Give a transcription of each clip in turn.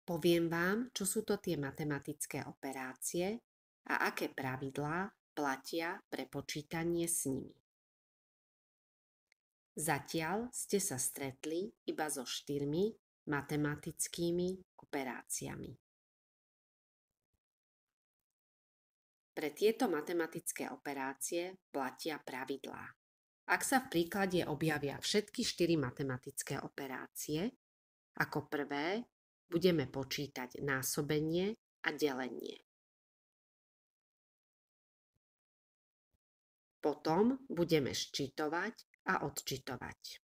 Poviem vám, čo sú to tie matematické operácie a aké pravidlá platia pre počítanie s nimi. Zatiaľ ste sa stretli iba so 4 matematickými operáciami. Pre tieto matematické operácie platia pravidlá. Ak sa v príklade objavia všetky 4 matematické operácie, ako prvé budeme počítať násobenie a delenie. Potom budeme ščitovať a odčitovať.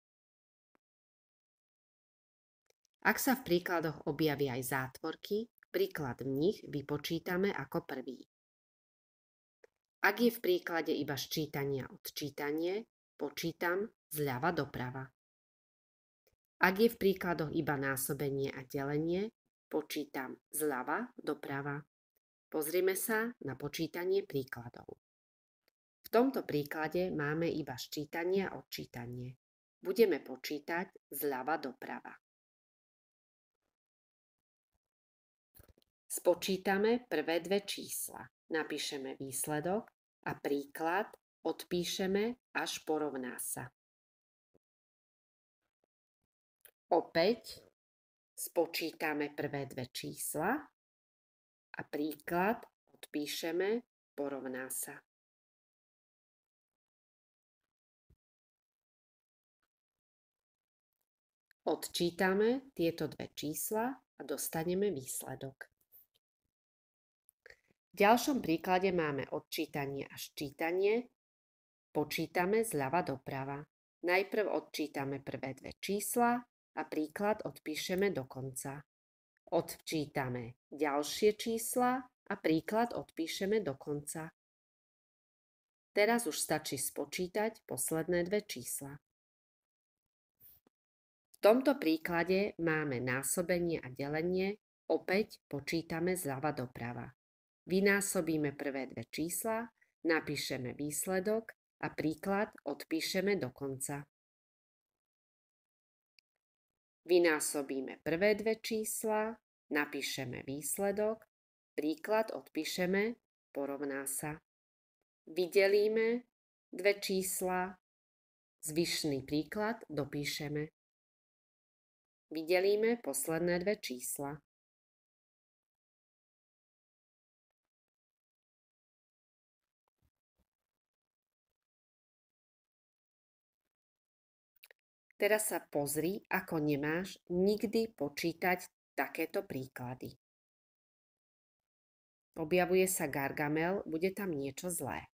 Ak sa v príkladoch objavia aj zátvorky, príklad v nich vypočítame ako prvý. Ak je v príklade iba ščítanie a odčítanie, počítam zľava doprava. Ak je v príkladoch iba násobenie a delenie, počítam zľava doprava. Pozrime sa na počítanie príkladov. V tomto príklade máme iba ščítanie a odčítanie. Budeme počítať zľava doprava. Spočítame prvé dve čísla. Napíšeme výsledok a príklad odpíšeme, až porovná sa. Opäť spočítame prvé dve čísla a príklad odpíšeme, porovná sa. Odčítame tieto dve čísla a dostaneme výsledok. V ďalšom príklade máme odčítanie a ščítanie. Počítame zľava doprava. Najprv odčítame prvé dve čísla a príklad odpíšeme do konca. Odčítame ďalšie čísla a príklad odpíšeme do konca. Teraz už stačí spočítať posledné dve čísla. V tomto príklade máme násobenie a delenie, opäť počítame zľava doprava. Vynásobíme prvé dve čísla, napíšeme výsledok a príklad odpíšeme do konca. Vynásobíme prvé dve čísla, napíšeme výsledok, príklad odpíšeme, porovná sa. Vydelíme dve čísla, zvyšný príklad dopíšeme. Vydelíme posledné dve čísla. Teraz sa pozri, ako nemáš nikdy počítať takéto príklady. Objavuje sa Gargamel, bude tam niečo zlé.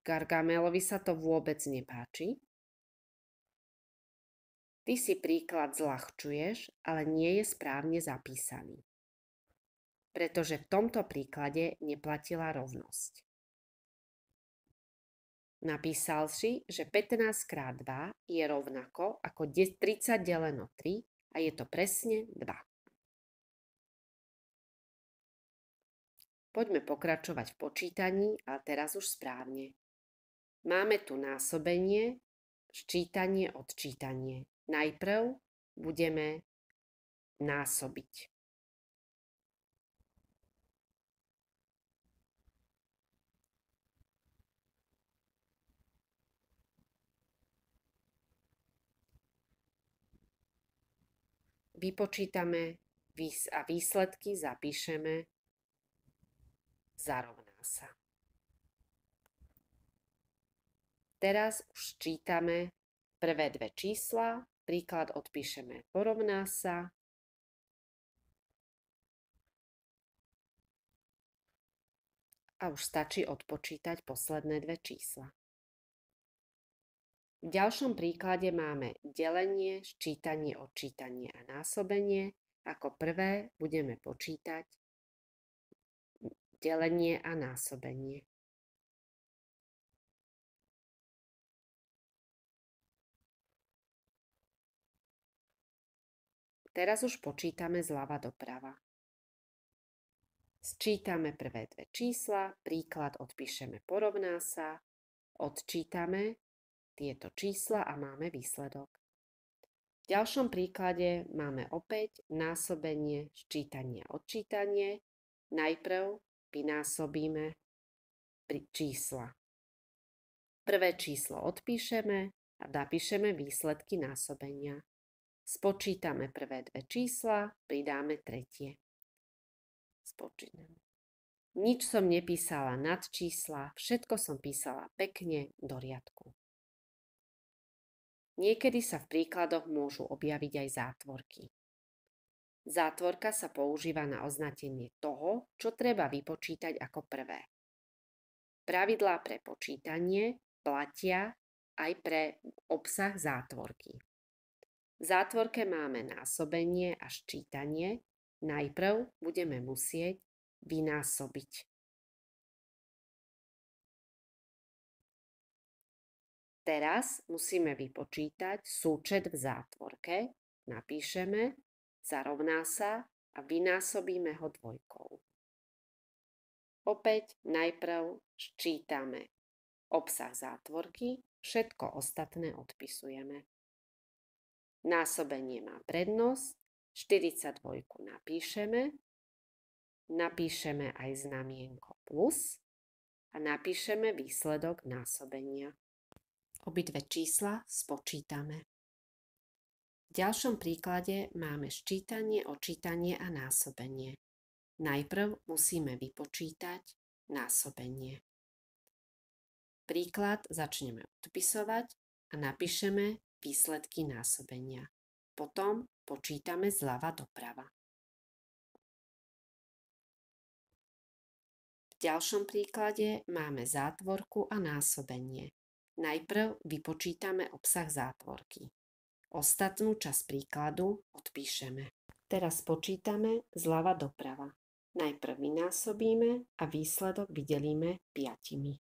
Gargamelovi sa to vôbec nepáči. Ty si príklad zľahčuješ, ale nie je správne zapísaný. Pretože v tomto príklade neplatila rovnosť. Napísal si, že 15 krát 2 je rovnako ako 30 deleno 3 a je to presne 2. Poďme pokračovať v počítaní, ale teraz už správne. Máme tu násobenie, ščítanie, odčítanie. Najprv budeme násobiť. Vypočítame a výsledky zapíšeme, zarovná sa. Teraz už čítame prvé dve čísla, príklad odpíšeme, porovná sa. A už stačí odpočítať posledné dve čísla. V ďalšom príklade máme delenie, ščítanie, odčítanie a násobenie. Ako prvé budeme počítať delenie a násobenie. Teraz už počítame zľava doprava. Sčítame prvé dve čísla, príklad odpíšeme, porovná sa, odčítame tieto čísla a máme výsledok. V ďalšom príklade máme opäť násobenie, sčítanie a odčítanie. Najprv vynásobíme čísla. Prvé číslo odpíšeme a napíšeme výsledky násobenia. Spočítame prvé dve čísla, pridáme tretie. Spočítame. Nič som nepísala nad čísla, všetko som písala pekne do riadku. Niekedy sa v príkladoch môžu objaviť aj zátvorky. Zátvorka sa používa na označenie toho, čo treba vypočítať ako prvé. Pravidlá pre počítanie platia aj pre obsah zátvorky. V zátvorke máme násobenie a sčítanie. Najprv budeme musieť vynásobiť. Teraz musíme vypočítať súčet v zátvorke. Napíšeme, zarovná sa a vynásobíme ho dvojkou. Opäť najprv sčítame obsah zátvorky, všetko ostatné odpisujeme. Násobenie má prednosť, 42 napíšeme aj znamienko plus a napíšeme výsledok násobenia. Obidve čísla spočítame. V ďalšom príklade máme sčítanie, odčítanie a násobenie. Najprv musíme vypočítať násobenie. Príklad začneme odpisovať a napíšeme výsledky násobenia. Potom počítame zľava doprava. V ďalšom príklade máme zátvorku a násobenie. Najprv vypočítame obsah zátvorky. Ostatnú časť príkladu odpíšeme. Teraz počítame zľava doprava. Najprv vynásobíme a výsledok vydelíme 5.